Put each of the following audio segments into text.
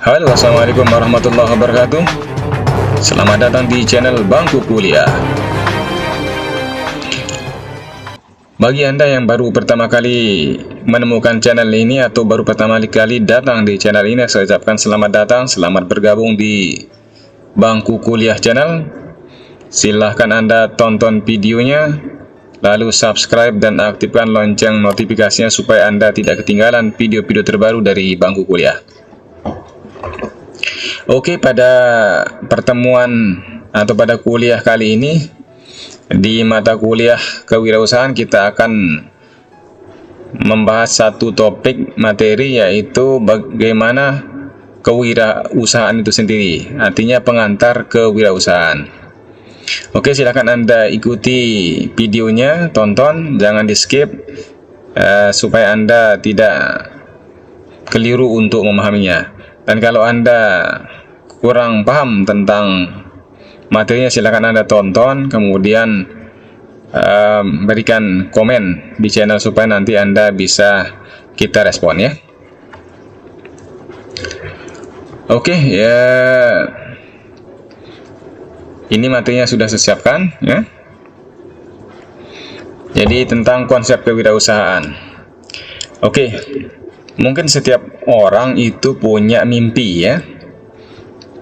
Halo, assalamualaikum warahmatullahi wabarakatuh. Selamat datang di channel Bangku Kuliah. Bagi Anda yang baru pertama kali menemukan channel ini atau baru pertama kali datang di channel ini, saya ucapkan selamat datang, selamat bergabung di Bangku Kuliah channel. Silahkan Anda tonton videonya, lalu subscribe dan aktifkan lonceng notifikasinya supaya Anda tidak ketinggalan video-video terbaru dari Bangku Kuliah. Oke, pada pertemuan atau pada kuliah kali ini, di mata kuliah kewirausahaan kita akan membahas satu topik materi, yaitu bagaimana kewirausahaan itu sendiri, artinya pengantar kewirausahaan. Oke, silakan Anda ikuti videonya, tonton, jangan di skip supaya Anda tidak keliru untuk memahaminya. Dan kalau Anda kurang paham tentang materinya, silakan Anda tonton, kemudian berikan komen di channel supaya nanti Anda bisa kita respon ya. Oke, ya. Ini materinya sudah saya siapkan ya. Jadi tentang konsep kewirausahaan. Oke. Mungkin setiap orang itu punya mimpi ya.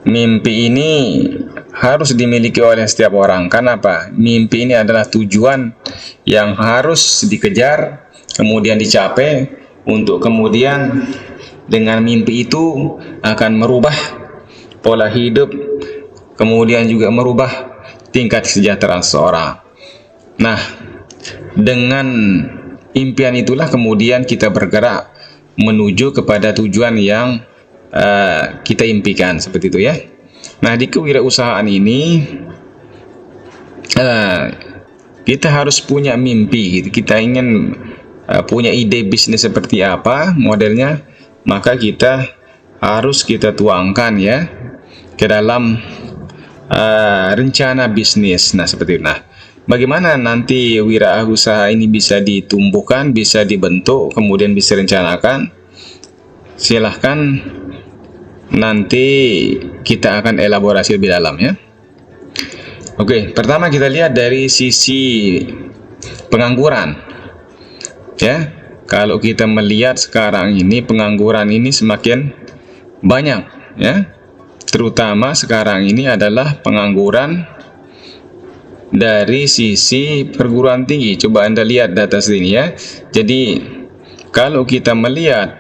Mimpi ini harus dimiliki oleh setiap orang. Kenapa? Mimpi ini adalah tujuan yang harus dikejar, kemudian dicapai, untuk kemudian dengan mimpi itu akan merubah pola hidup, kemudian juga merubah tingkat kesejahteraan seseorang. Nah, dengan impian itulah kemudian kita bergerak menuju kepada tujuan yang kita impikan, seperti itu ya. Nah, di kewirausahaan ini kita harus punya mimpi gitu. Kita ingin punya ide bisnis seperti apa modelnya, maka kita harus kita tuangkan ya ke dalam rencana bisnis. Nah, seperti itu. Nah, bagaimana nanti wirausaha ini bisa ditumbuhkan, bisa dibentuk, kemudian bisa direncanakan? Silahkan nanti kita akan elaborasi lebih dalam ya. Oke, pertama kita lihat dari sisi pengangguran ya. Kalau kita melihat sekarang ini pengangguran ini semakin banyak ya. Terutama sekarang ini adalah pengangguran dari sisi perguruan tinggi. Coba Anda lihat data sini ya. Jadi kalau kita melihat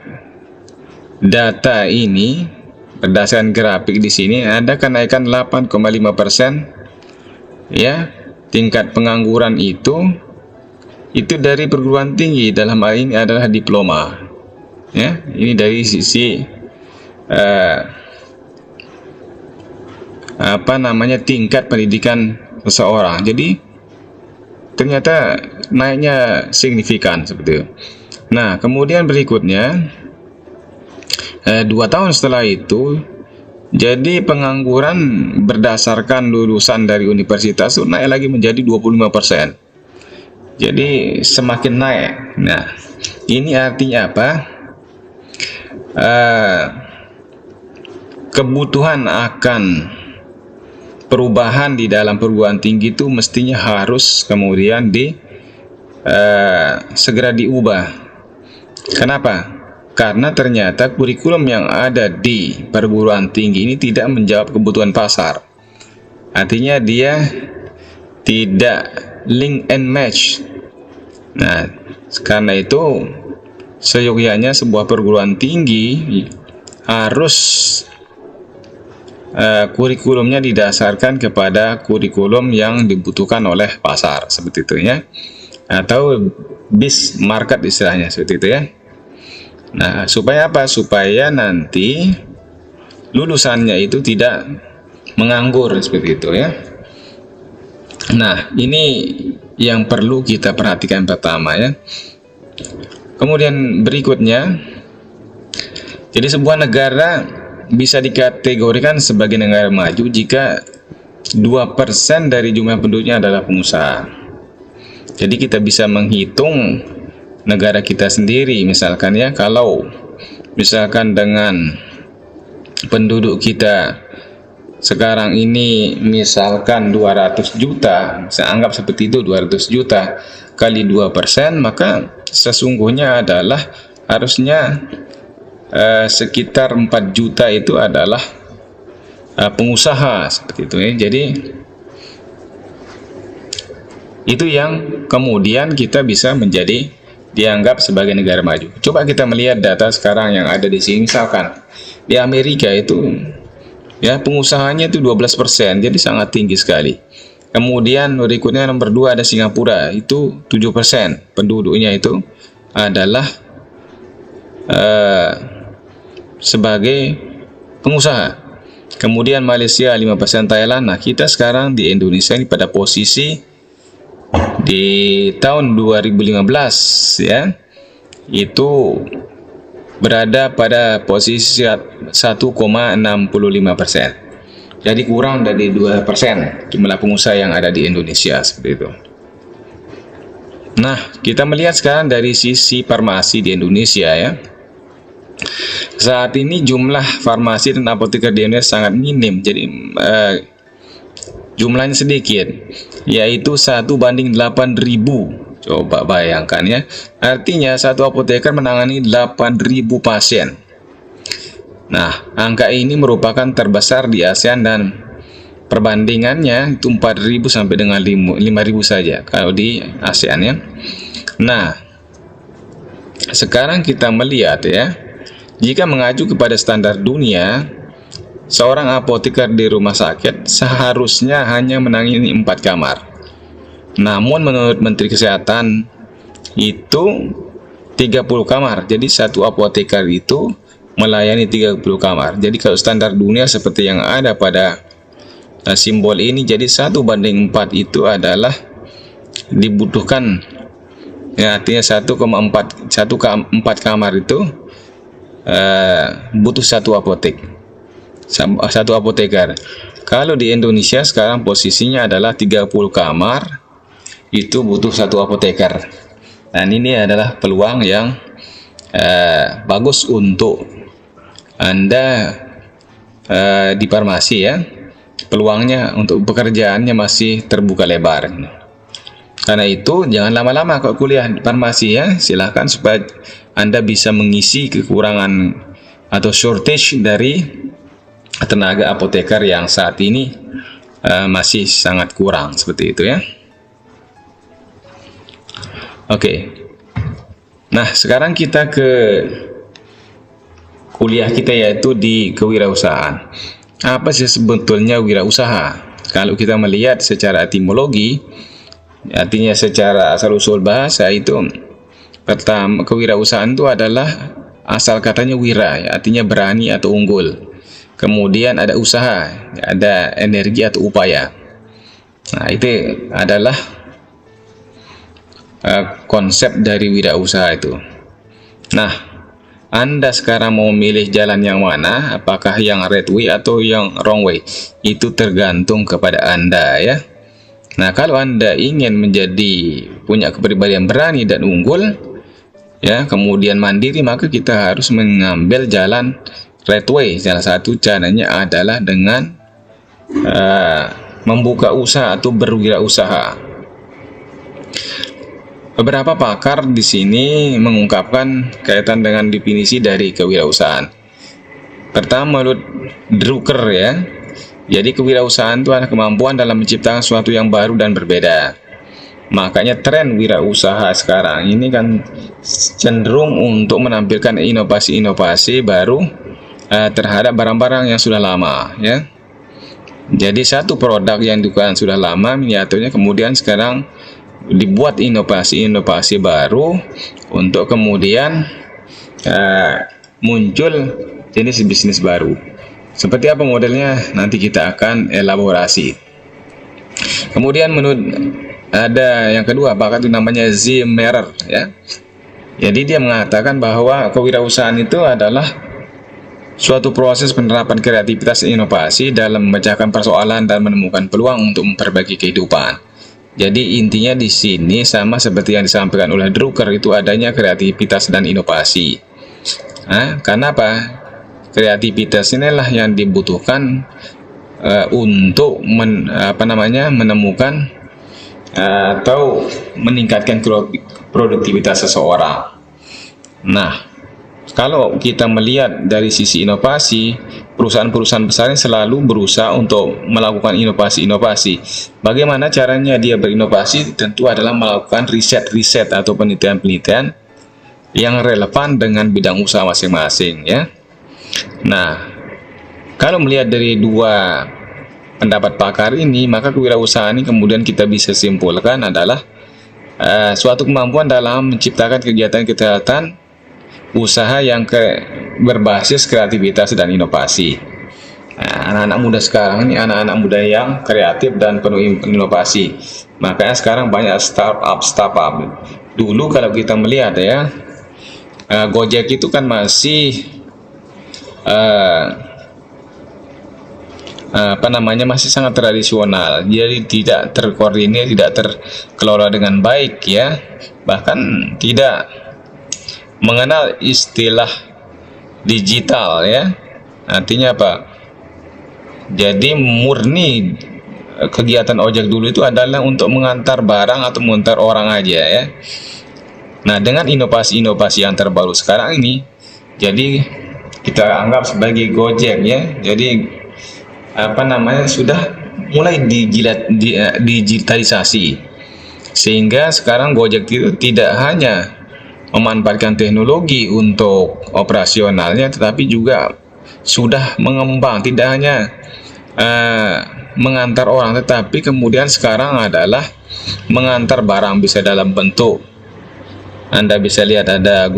data ini berdasarkan grafik di sini, ada kenaikan 8,5% ya. Tingkat pengangguran itu dari perguruan tinggi, dalam hal ini adalah diploma ya. Ini dari sisi tingkat pendidikan seseorang. Jadi ternyata naiknya signifikan seperti itu. Nah, kemudian berikutnya 2 tahun setelah itu, jadi pengangguran berdasarkan lulusan dari universitas itu naik lagi menjadi 25%. Jadi semakin naik. Nah, ini artinya apa? Kebutuhan akan perubahan di dalam perguruan tinggi itu mestinya harus kemudian segera diubah. Kenapa? Karena ternyata kurikulum yang ada di perguruan tinggi ini tidak menjawab kebutuhan pasar. Artinya dia tidak link and match. Nah, karena itu seyogyanya sebuah perguruan tinggi harus kurikulumnya didasarkan kepada kurikulum yang dibutuhkan oleh pasar, seperti itu ya, atau bis market istilahnya, seperti itu ya. Nah, supaya apa? Supaya nanti lulusannya itu tidak menganggur, seperti itu ya. Nah, ini yang perlu kita perhatikan pertama ya. Kemudian berikutnya, jadi sebuah negara bisa dikategorikan sebagai negara maju jika 2% dari jumlah penduduknya adalah pengusaha. Jadi kita bisa menghitung negara kita sendiri, misalkan ya, kalau misalkan dengan penduduk kita sekarang ini misalkan 200 juta, saya anggap seperti itu, 200 juta kali 2%, maka sesungguhnya adalah harusnya sekitar 4 juta itu adalah pengusaha, seperti itu ya. Jadi itu yang kemudian kita bisa menjadi dianggap sebagai negara maju. Coba kita melihat data sekarang yang ada di sini. Misalkan di Amerika itu ya pengusahanya itu 12%, jadi sangat tinggi sekali. Kemudian berikutnya nomor 2 ada Singapura, itu 7%, penduduknya itu adalah sebagai pengusaha. Kemudian Malaysia 5%, Thailand. Nah, kita sekarang di Indonesia ini pada posisi di tahun 2015 ya, itu berada pada posisi 1,65%. Jadi kurang dari 2% jumlah pengusaha yang ada di Indonesia, seperti itu. Nah, kita melihat sekarang dari sisi farmasi di Indonesia ya. Saat ini jumlah farmasi dan apoteker di Indonesia sangat minim, jadi jumlahnya sedikit, yaitu 1:8.000. Coba bayangkan ya, artinya satu apoteker menangani 8.000 pasien. Nah, angka ini merupakan terbesar di ASEAN dan perbandingannya itu 4.000 sampai dengan 5.000 saja kalau di ASEAN ya. Nah, sekarang kita melihat ya, jika mengacu kepada standar dunia, seorang apoteker di rumah sakit seharusnya hanya menangani 4 kamar. Namun menurut Menteri Kesehatan itu 30 kamar. Jadi satu apoteker itu melayani 30 kamar. Jadi kalau standar dunia seperti yang ada pada simbol ini, jadi 1:4 itu adalah dibutuhkan ya, artinya 1,4 kamar itu butuh satu apoteker. Kalau di Indonesia sekarang posisinya adalah 30 kamar itu butuh satu apoteker. Dan ini adalah peluang yang bagus untuk Anda di farmasi ya. Peluangnya untuk pekerjaannya masih terbuka lebar. Karena itu jangan lama-lama kalau kuliah di farmasi ya. Silahkan supaya Anda bisa mengisi kekurangan atau shortage dari tenaga apoteker yang saat ini masih sangat kurang, seperti itu ya. Oke. Nah, sekarang kita ke kuliah kita, yaitu di kewirausahaan. Apa sih sebetulnya wirausaha? Kalau kita melihat secara etimologi, artinya secara asal-usul bahasa itu, pertama, kewirausahaan itu adalah asal katanya wira, ya, artinya berani atau unggul. Kemudian ada usaha, ada energi atau upaya. Nah, itu adalah konsep dari wirausaha itu. Nah, Anda sekarang mau memilih jalan yang mana, apakah yang right way atau yang wrong way, itu tergantung kepada Anda ya. Nah, kalau Anda ingin punya kepribadian berani dan unggul ya, kemudian mandiri, maka kita harus mengambil jalan right way. Salah satu caranya adalah dengan membuka usaha atau berwirausaha. Beberapa pakar di sini mengungkapkan kaitan dengan definisi dari kewirausahaan. Pertama, menurut Drucker ya. Jadi kewirausahaan itu adalah kemampuan dalam menciptakan sesuatu yang baru dan berbeda. Makanya tren wirausaha sekarang ini kan cenderung untuk menampilkan inovasi-inovasi baru terhadap barang-barang yang sudah lama ya. Jadi satu produk yang digunakan sudah lama, miniaturnya kemudian sekarang dibuat inovasi-inovasi baru untuk kemudian muncul jenis bisnis baru. Seperti apa modelnya nanti kita akan elaborasi. Kemudian menurut ada yang kedua, pakar itu namanya Zimmerer ya. Jadi dia mengatakan bahwa kewirausahaan itu adalah suatu proses penerapan kreativitas dan inovasi dalam memecahkan persoalan dan menemukan peluang untuk memperbaiki kehidupan. Jadi intinya di sini sama seperti yang disampaikan oleh Drucker, itu adanya kreativitas dan inovasi. Karena apa? kreativitas inilah yang dibutuhkan untuk menemukan atau meningkatkan produktivitas seseorang. Nah, kalau kita melihat dari sisi inovasi, perusahaan-perusahaan besar ini selalu berusaha untuk melakukan inovasi-inovasi. Bagaimana caranya dia berinovasi? Tentu adalah melakukan riset-riset atau penelitian-penelitian yang relevan dengan bidang usaha masing-masing, ya. Nah, kalau melihat dari dua pendapat pakar ini, maka kewirausahaan ini kemudian kita bisa simpulkan adalah suatu kemampuan dalam menciptakan kegiatan-kegiatan usaha yang berbasis kreativitas dan inovasi. Nah, anak-anak muda sekarang ini anak-anak muda yang kreatif dan penuh inovasi. Makanya sekarang banyak startup. Dulu kalau kita melihat ya, Gojek itu kan masih masih sangat tradisional, jadi tidak terkoordinir, tidak terkelola dengan baik, ya, bahkan tidak mengenal istilah digital, ya. Artinya apa? Jadi murni kegiatan ojek dulu itu adalah untuk mengantar barang atau mengantar orang aja, ya. Nah, dengan inovasi-inovasi yang terbaru sekarang ini, jadi kita anggap sebagai Gojek, ya. Jadi sudah mulai digitalisasi, sehingga sekarang Gojek itu tidak hanya memanfaatkan teknologi untuk operasionalnya, tetapi juga sudah mengembang, tidak hanya mengantar orang, tetapi kemudian sekarang adalah mengantar barang, bisa dalam bentuk, Anda bisa lihat ada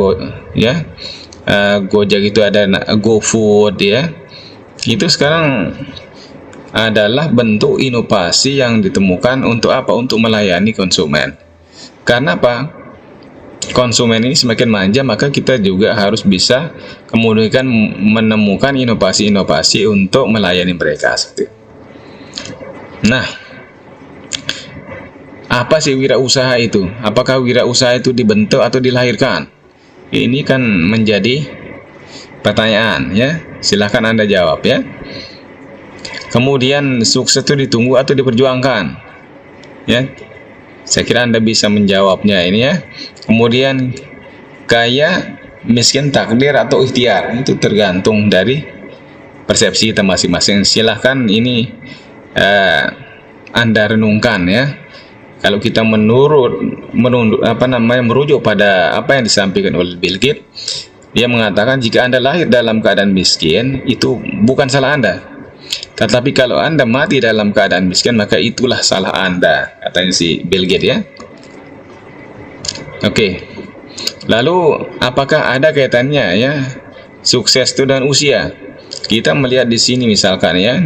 Gojek itu ada GoFood, ya. Itu sekarang adalah bentuk inovasi yang ditemukan untuk apa? Untuk melayani konsumen. Karena apa? Konsumen ini semakin manja, maka kita juga harus bisa kemudian menemukan inovasi-inovasi untuk melayani mereka. Nah, apa sih wirausaha itu? Apakah wirausaha itu dibentuk atau dilahirkan? Ini kan menjadi pertanyaan, ya. Silahkan Anda jawab, ya. Kemudian sukses itu ditunggu atau diperjuangkan, ya. Saya kira Anda bisa menjawabnya ini, ya. Kemudian kaya, miskin, takdir atau ikhtiar, itu tergantung dari persepsi kita masing-masing. Silahkan ini Anda renungkan, ya. Kalau kita merujuk pada apa yang disampaikan oleh Bill Gates, dia mengatakan jika Anda lahir dalam keadaan miskin, itu bukan salah Anda. Tetapi kalau Anda mati dalam keadaan miskin, maka itulah salah Anda, katanya si Bill Gates, ya. Oke. Lalu apakah ada kaitannya, ya, sukses itu dan usia? Kita melihat di sini misalkan, ya,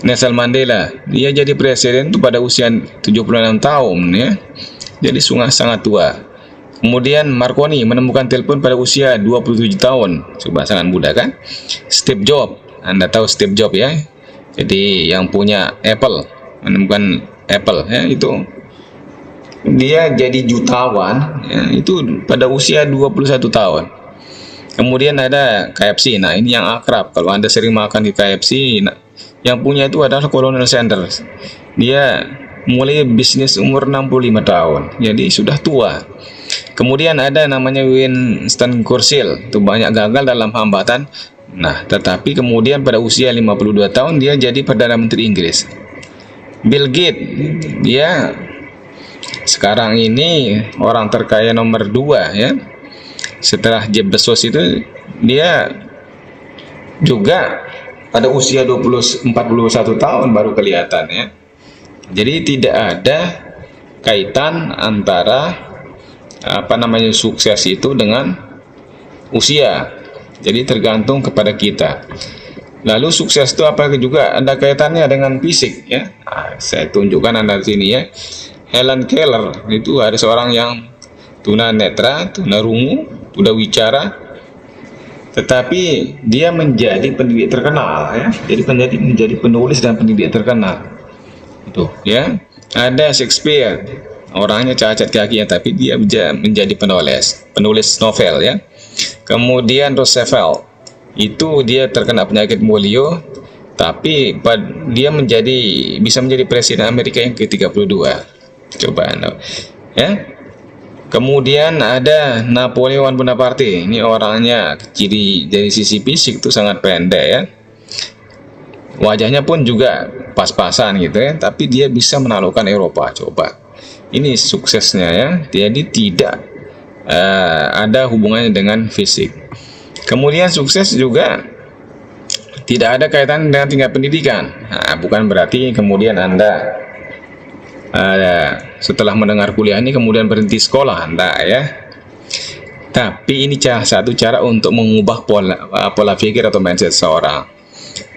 Nelson Mandela, dia jadi presiden itu pada usia 76 tahun, ya. Jadi sangat tua. Kemudian Marconi menemukan telepon pada usia 27 tahun. Coba, sangat muda kan? Steve Jobs, Anda tahu Steve Jobs, ya. Jadi yang punya Apple, menemukan Apple, ya, itu dia jadi jutawan, ya, itu pada usia 21 tahun. Kemudian ada KFC. Nah, ini yang akrab kalau Anda sering makan di KFC. Nah, yang punya itu adalah Colonel Sanders. Dia mulai bisnis umur 65 tahun, jadi sudah tua. Kemudian ada namanya Winston Churchill, itu banyak gagal dalam hambatan. Nah, tetapi kemudian pada usia 52 tahun dia jadi Perdana Menteri Inggris. Bill Gates, dia sekarang ini orang terkaya nomor 2, ya. Setelah Jeff Bezos itu, dia juga pada usia 41 tahun baru kelihatan, ya. Jadi tidak ada kaitan antara sukses itu dengan usia. Jadi tergantung kepada kita. Lalu sukses itu apakah juga ada kaitannya dengan fisik, ya? Nah, saya tunjukkan Anda di sini, ya. Helen Keller itu ada seorang yang tunanetra, tunarungu, tunawicara, tetapi dia menjadi pendidik terkenal, ya. Jadi menjadi penulis dan pendidik terkenal. Itu, ya. Ada Shakespeare, orangnya cacat kakinya tapi dia menjadi penulis novel, ya. Kemudian Roosevelt, itu dia terkena penyakit polio, tapi dia bisa menjadi presiden Amerika yang ke-32. Coba Anda, ya. Kemudian ada Napoleon Bonaparte. Ini orangnya kecil, dari sisi fisik itu sangat pendek, ya. Wajahnya pun juga pas-pasan gitu, ya, tapi dia bisa menaklukkan Eropa. Coba, ini suksesnya, ya. Jadi tidak ada hubungannya dengan fisik. Kemudian sukses juga tidak ada kaitan dengan tingkat pendidikan. Nah, bukan berarti kemudian Anda setelah mendengar kuliah ini kemudian berhenti sekolah, enggak, ya. Tapi ini satu cara untuk mengubah pola pikir atau mindset seorang.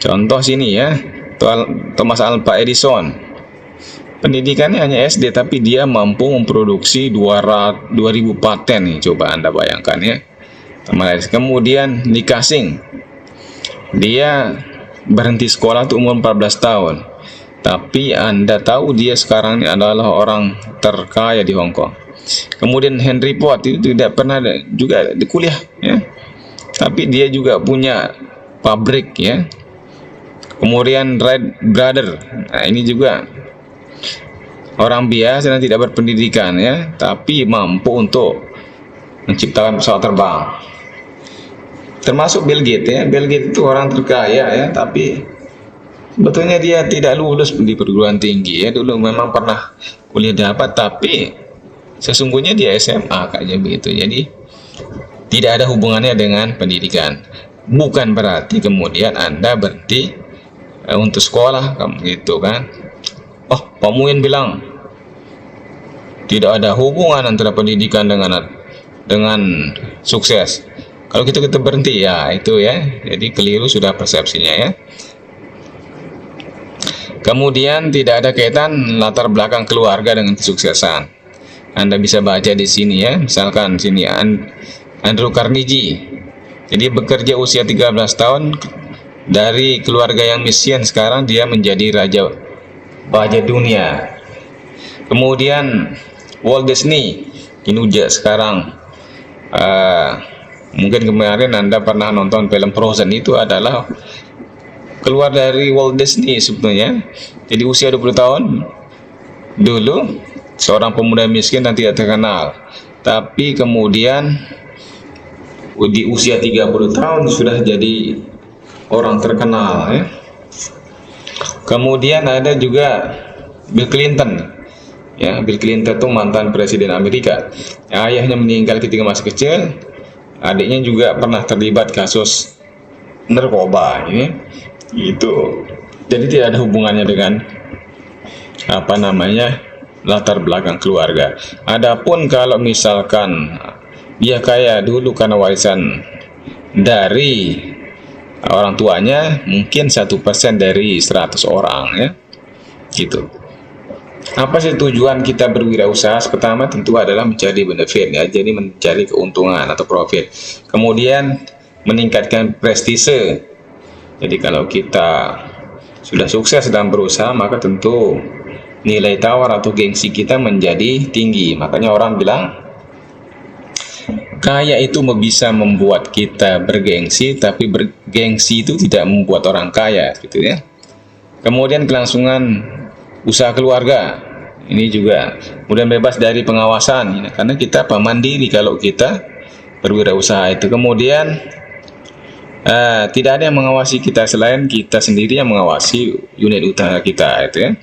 Contoh sini, ya, Thomas Alva Edison. Pendidikannya hanya SD, tapi dia mampu memproduksi 2000 paten nih. Coba Anda bayangkan, ya. Kemudian Nick Kassing, dia berhenti sekolah tuh umur 14 tahun. Tapi Anda tahu dia sekarang ini adalah orang terkaya di Hong Kong. Kemudian Henry Ford itu tidak pernah juga di kuliah, ya. Tapi dia juga punya pabrik, ya. Kemudian Wright Brother. Nah, ini juga orang biasa dan tidak berpendidikan, ya, tapi mampu untuk menciptakan pesawat terbang. Termasuk Bill Gates, ya. Bill Gates itu orang terkaya, ya, tapi sebetulnya dia tidak lulus di perguruan tinggi, ya. Dulu memang pernah kuliah dapat, tapi sesungguhnya dia SMA kayaknya begitu. Jadi tidak ada hubungannya dengan pendidikan. Bukan berarti kemudian Anda berhenti untuk sekolah, gitu kan. Oh, Pak Muin bilang tidak ada hubungan antara pendidikan dengan sukses. Kalau kita berhenti, ya itu, ya. Jadi keliru sudah persepsinya, ya. Kemudian tidak ada kaitan latar belakang keluarga dengan kesuksesan. Anda bisa baca di sini, ya. Misalkan sini Andrew Carnegie. Jadi bekerja usia 13 tahun dari keluarga yang miskin, sekarang dia menjadi raja baja dunia. Kemudian Walt Disney, ini udah sekarang mungkin kemarin Anda pernah nonton film Frozen, itu adalah keluar dari Walt Disney sebetulnya. Jadi usia 20 tahun dulu seorang pemuda miskin dan tidak terkenal, tapi kemudian di usia 30 tahun sudah jadi orang terkenal, ya. Kemudian ada juga Bill Clinton, ya. Bill Clinton itu mantan presiden Amerika. Ayahnya meninggal ketika masih kecil, adiknya juga pernah terlibat kasus narkoba, ini. Itu jadi tidak ada hubungannya dengan latar belakang keluarga. Adapun kalau misalkan dia kaya dulu karena warisan dari orang tuanya, mungkin 1% dari 100 orang, ya, gitu. Apa sih tujuan kita berwirausaha? Pertama tentu adalah mencari benefit, ya, jadi mencari keuntungan atau profit. Kemudian meningkatkan prestise. Jadi kalau kita sudah sukses dalam berusaha, maka tentu nilai tawar atau gengsi kita menjadi tinggi. Makanya orang bilang kaya itu bisa membuat kita bergengsi, tapi bergengsi itu tidak membuat orang kaya, gitu, ya. Kemudian kelangsungan usaha keluarga, ini juga kemudian bebas dari pengawasan, karena kita mandiri kalau kita berwirausaha itu. Kemudian tidak ada yang mengawasi kita selain kita sendiri yang mengawasi unit usaha kita, itu, ya.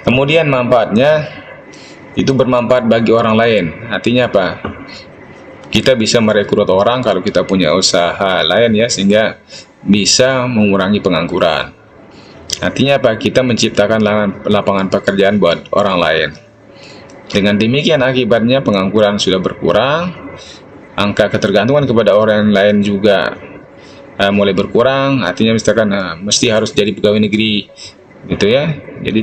Kemudian manfaatnya itu bermanfaat bagi orang lain. Artinya apa? Kita bisa merekrut orang kalau kita punya usaha lain, ya, sehingga bisa mengurangi pengangguran. Artinya apa? Kita menciptakan lapangan pekerjaan buat orang lain. Dengan demikian akibatnya pengangguran sudah berkurang, angka ketergantungan kepada orang lain juga mulai berkurang. Artinya misalkan mesti harus jadi pegawai negeri, gitu, ya. Jadi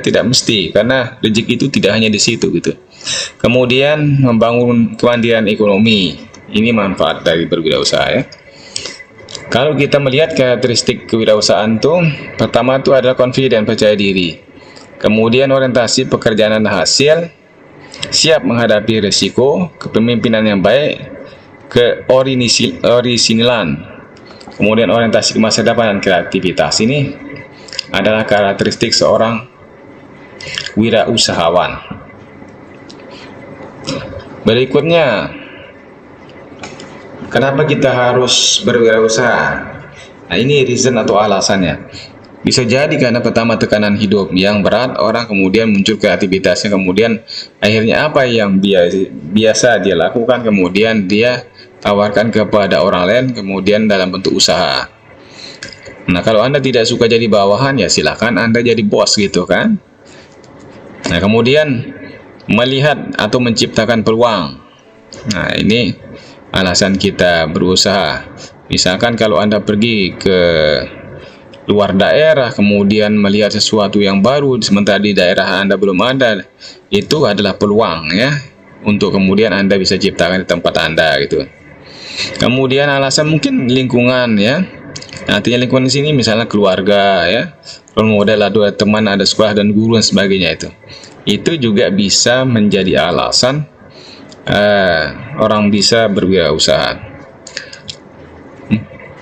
tidak mesti, karena rezeki itu tidak hanya di situ, gitu. Kemudian membangun kemandirian ekonomi, ini manfaat dari berwirausaha, ya. Kalau kita melihat karakteristik kewirausahaan tuh, pertama itu adalah confident, percaya diri. Kemudian orientasi pekerjaan dan hasil, siap menghadapi resiko, kepemimpinan yang baik, keorisinilan, Kemudian orientasi ke masa depan dan kreativitas ini adalah karakteristik seorang wirausahawan. Berikutnya, kenapa kita harus berwirausaha? Nah, ini reason atau alasannya. Bisa jadi karena pertama tekanan hidup yang berat, orang kemudian muncul kreativitasnya, kemudian akhirnya apa yang biasa dia lakukan kemudian dia tawarkan kepada orang lain, kemudian dalam bentuk usaha. Nah, kalau Anda tidak suka jadi bawahan, ya silakan Anda jadi bos gitu kan. Nah, kemudian melihat atau menciptakan peluang. Nah, ini alasan kita berusaha. Misalkan kalau Anda pergi ke luar daerah, kemudian melihat sesuatu yang baru, sementara di daerah Anda belum ada, itu adalah peluang ya, untuk kemudian Anda bisa ciptakan di tempat Anda gitu. Kemudian alasan mungkin lingkungan ya. Artinya lingkungan di sini misalnya keluarga ya, role model, ada teman, ada sekolah dan guru dan sebagainya itu juga bisa menjadi alasan orang bisa berwirausaha.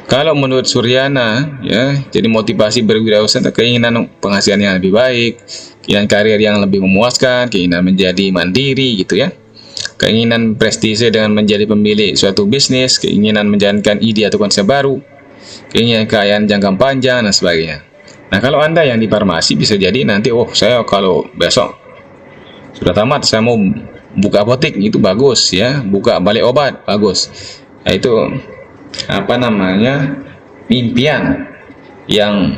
Kalau menurut Suryana ya, jadi motivasi berwirausaha keinginan penghasilan yang lebih baik, keinginan karir yang lebih memuaskan, keinginan menjadi mandiri gitu ya, keinginan prestise dengan menjadi pemilik suatu bisnis, keinginan menjalankan ide atau konsep baru, keinginan kekayaan jangka panjang dan sebagainya. Nah, kalau Anda yang di farmasi bisa jadi nanti, oh saya kalau besok sudah tamat saya mau buka apotek, itu bagus ya, buka balai obat bagus. Nah, itu apa namanya, impian yang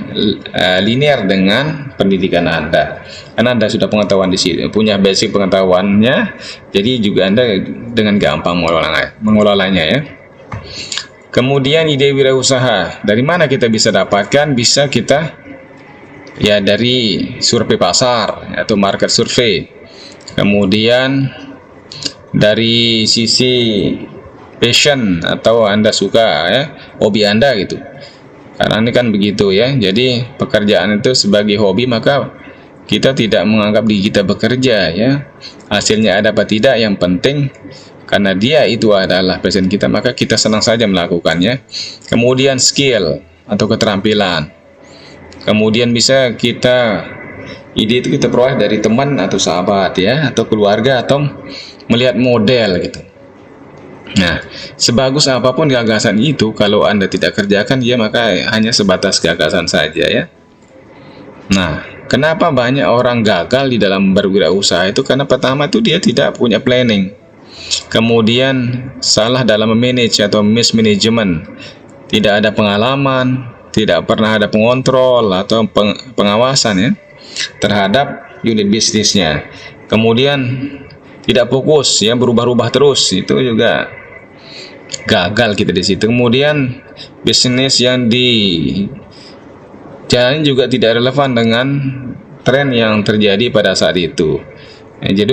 linear dengan pendidikan Anda, karena Anda sudah pengetahuan di sini, punya basic pengetahuannya, jadi juga Anda dengan gampang mengelolanya ya. Kemudian ide wirausaha dari mana kita bisa dapatkan? Bisa kita ya dari survei pasar atau market survey, kemudian dari sisi passion atau Anda suka ya, hobi Anda gitu. Karena ini kan begitu ya. Jadi pekerjaan itu sebagai hobi, maka kita tidak menganggap diri kita bekerja ya. Hasilnya ada apa tidak, yang penting karena dia itu adalah passion kita, maka kita senang saja melakukannya. Kemudian skill atau keterampilan. Kemudian bisa kita ide itu kita peroleh dari teman atau sahabat ya, atau keluarga, atau melihat model gitu. Nah, sebagus apapun gagasan itu, kalau Anda tidak kerjakan dia, maka hanya sebatas gagasan saja ya. Nah, kenapa banyak orang gagal di dalam berwirausaha itu? Karena pertama itu dia tidak punya planning, kemudian salah dalam memanage atau mismanagement, tidak ada pengalaman, tidak pernah ada pengontrol atau pengawasan ya terhadap unit bisnisnya, kemudian tidak fokus ya, berubah-ubah terus, itu juga gagal kita di situ. Kemudian bisnis yang dijalani juga tidak relevan dengan tren yang terjadi pada saat itu. Jadi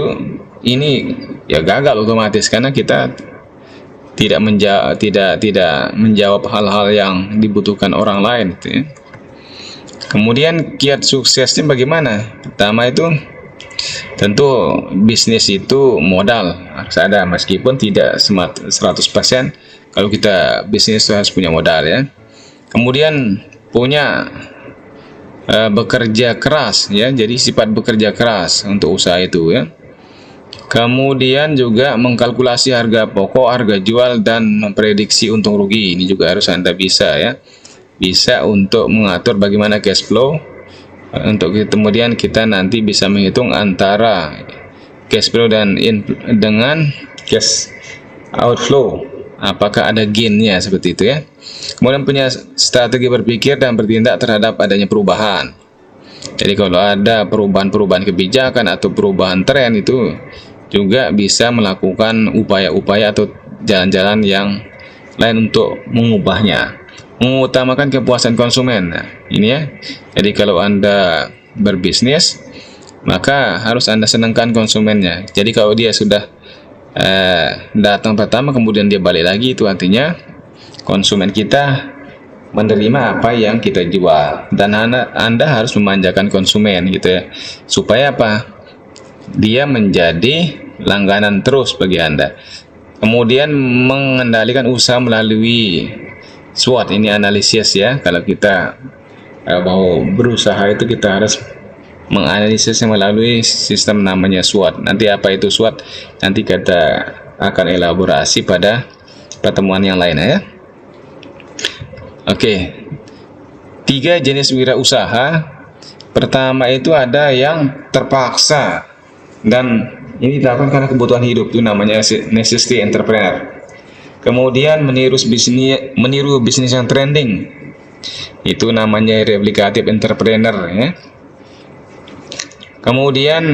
ini ya gagal otomatis karena kita tidak menjawab hal-hal yang dibutuhkan orang lain gitu ya. Kemudian kiat suksesnya bagaimana? Pertama itu tentu bisnis itu modal harus ada, meskipun tidak 100%. Kalau kita bisnis itu harus punya modal ya. Kemudian punya bekerja keras ya, jadi sifat bekerja keras untuk usaha itu ya. Kemudian juga mengkalkulasi harga pokok, harga jual, dan memprediksi untung rugi. Ini juga harus Anda bisa ya, bisa untuk mengatur bagaimana cash flow. Untuk kemudian kita nanti bisa menghitung antara cash flow dengan cash outflow, apakah ada gainnya seperti itu ya. Kemudian punya strategi berpikir dan bertindak terhadap adanya perubahan. Jadi kalau ada perubahan kebijakan atau perubahan tren, itu juga bisa melakukan upaya-upaya atau jalan-jalan yang lain untuk mengubahnya. Mengutamakan kepuasan konsumen. Nah, ini ya. Jadi kalau Anda berbisnis, maka harus Anda senangkan konsumennya. Jadi kalau dia sudah datang pertama kemudian dia balik lagi, itu artinya konsumen kita menerima apa yang kita jual. Dan Anda harus memanjakan konsumen gitu ya. Supaya apa? Dia menjadi langganan terus bagi Anda. Kemudian mengendalikan usaha melalui SWOT ini analisis ya. Kalau kita mau berusaha itu kita harus menganalisis melalui sistem namanya SWOT. Nanti apa itu SWOT? Nanti kita akan elaborasi pada pertemuan yang lain ya. Oke. 3 jenis wirausaha. Pertama itu ada yang terpaksa dan ini dilakukan karena kebutuhan hidup, itu namanya necessity entrepreneur. Kemudian meniru bisnis yang trending, itu namanya replicative entrepreneur ya. Kemudian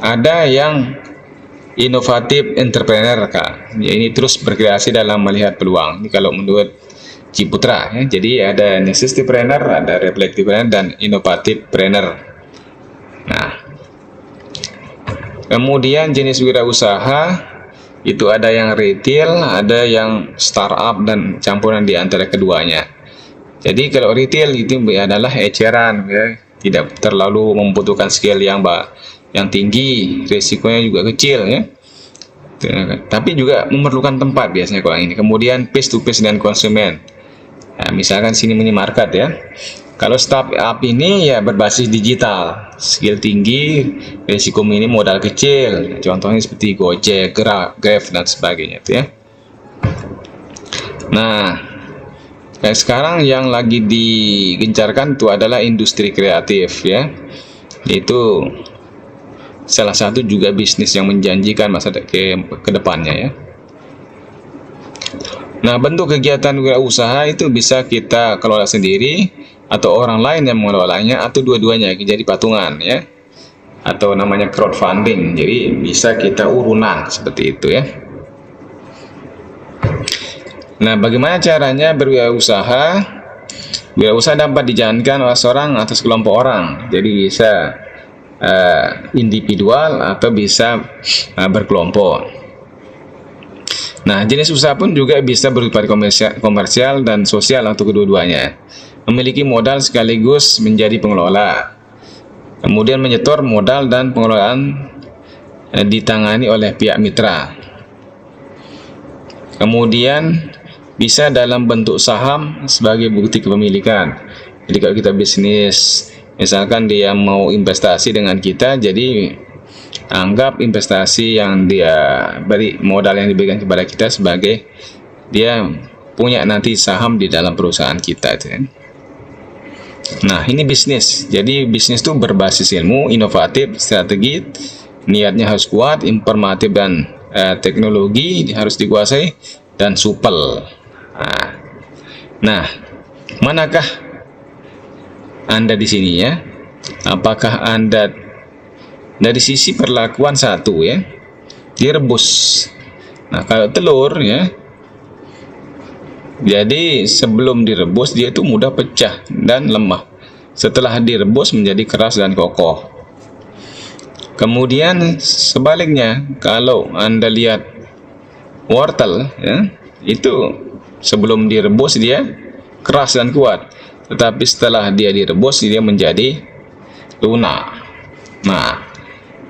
ada yang inovatif entrepreneur Kak. Ya, ini terus berkreasi dalam melihat peluang. Ini kalau menurut Ciputra ya. Jadi ada necessity planner, ada reflective planner, dan inovatif planner. Nah, kemudian jenis wirausaha itu ada yang retail, ada yang startup, dan campuran di antara keduanya. Jadi kalau retail itu adalah eceran ya, tidak terlalu membutuhkan skill yang tinggi, risikonya juga kecil ya. Tapi juga memerlukan tempat biasanya kalau ini. Kemudian face to face dengan konsumen. Nah, misalkan sini minimarket ya. Kalau startup ini ya berbasis digital, skill tinggi, risiko minim, modal kecil. Contohnya seperti Gojek, Grab, dan sebagainya itu ya. Nah, kayak sekarang yang lagi digencarkan itu adalah industri kreatif ya. Itu salah satu juga bisnis yang menjanjikan masa ke depannya ya. Nah, bentuk kegiatan wirausaha itu bisa kita kelola sendiri atau orang lain yang mengelolanya atau dua-duanya, jadi patungan ya. Atau namanya crowdfunding. Jadi bisa kita urunan seperti itu ya. Nah, bagaimana caranya berwirausaha? Wirausaha dapat dijalankan oleh seorang atau sekelompok orang. Jadi bisa individual atau bisa berkelompok. Nah, jenis usaha pun juga bisa bersifat komersial dan sosial untuk kedua-duanya. Memiliki modal sekaligus menjadi pengelola. Kemudian menyetor modal dan pengelolaan ditangani oleh pihak mitra. Kemudian bisa dalam bentuk saham sebagai bukti kepemilikan. Jadi kalau kita bisnis, misalkan dia mau investasi dengan kita, jadi anggap investasi yang dia beri, modal yang diberikan kepada kita sebagai dia punya nanti saham di dalam perusahaan kita itu kan. Nah, ini bisnis. Jadi bisnis itu berbasis ilmu, inovatif, strategi, niatnya harus kuat, informatif, dan teknologi harus dikuasai, dan supel. Nah, manakah Anda di sini ya? Apakah Anda dari sisi perlakuan satu ya, direbus. Nah, kalau telur ya, jadi sebelum direbus dia itu mudah pecah dan lemah. Setelah direbus menjadi keras dan kokoh. Kemudian sebaliknya, kalau Anda lihat wortel ya, itu sebelum direbus dia keras dan kuat, tetapi setelah dia direbus dia menjadi lunak. Nah,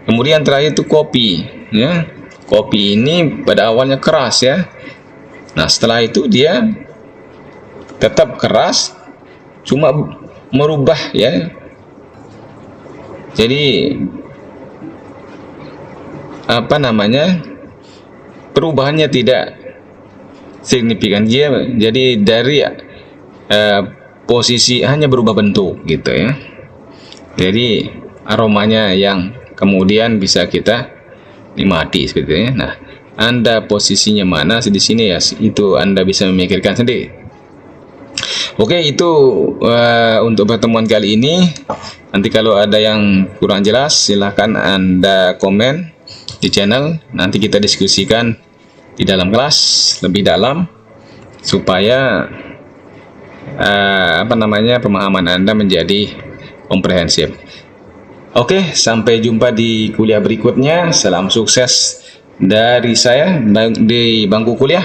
kemudian terakhir itu kopi ya. Kopi ini pada awalnya keras ya. Nah, setelah itu dia tetap keras, cuma merubah ya. Jadi apa namanya? Perubahannya tidak signifikan. Jadi dari posisi hanya berubah bentuk gitu ya. Jadi aromanya yang kemudian bisa kita nikmati seperti itu. Nah, Anda posisinya mana di sini ya, itu Anda bisa memikirkan sendiri. Oke, itu untuk pertemuan kali ini. Nanti kalau ada yang kurang jelas silahkan Anda komen di channel. Nanti kita diskusikan di dalam kelas lebih dalam supaya pemahaman Anda menjadi komprehensif. Oke, sampai jumpa di kuliah berikutnya. Salam sukses dari saya di bangku kuliah.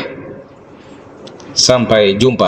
Sampai jumpa.